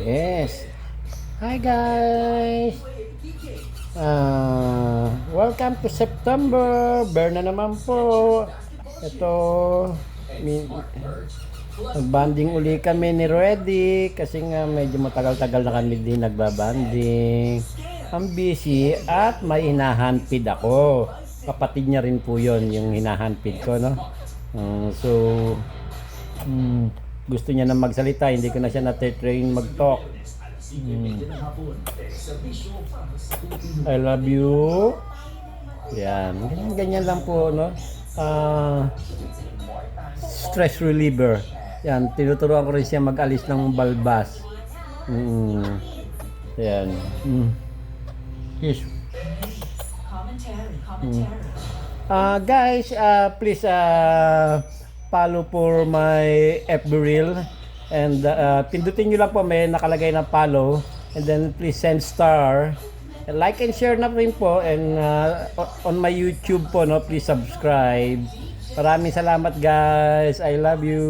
Yes. Hi guys. Welcome to September. Bear na naman po. Ito nagbanding uli kami ni Redy kasi nga medyo matagal-tagal na kami din nagbabanding. Ang busy at may hinahandpid ako. Kapatid niya rin po 'yon, yung hinahandpid ko, no. So gusto niya na magsalita, hindi ko na siya na-train mag-talk. I love you. Yan, ganyan lang po, no. Stress reliever. Yan, tinuturuan ko rin siya mag-alis ng balbas. Yan. Yes. Guys, please follow for my FB reel and pindutin nyo lang po, may nakalagay na follow, and then please send star, and like and share na rin po, and on my YouTube po, no, please subscribe. Maraming salamat guys, I love you.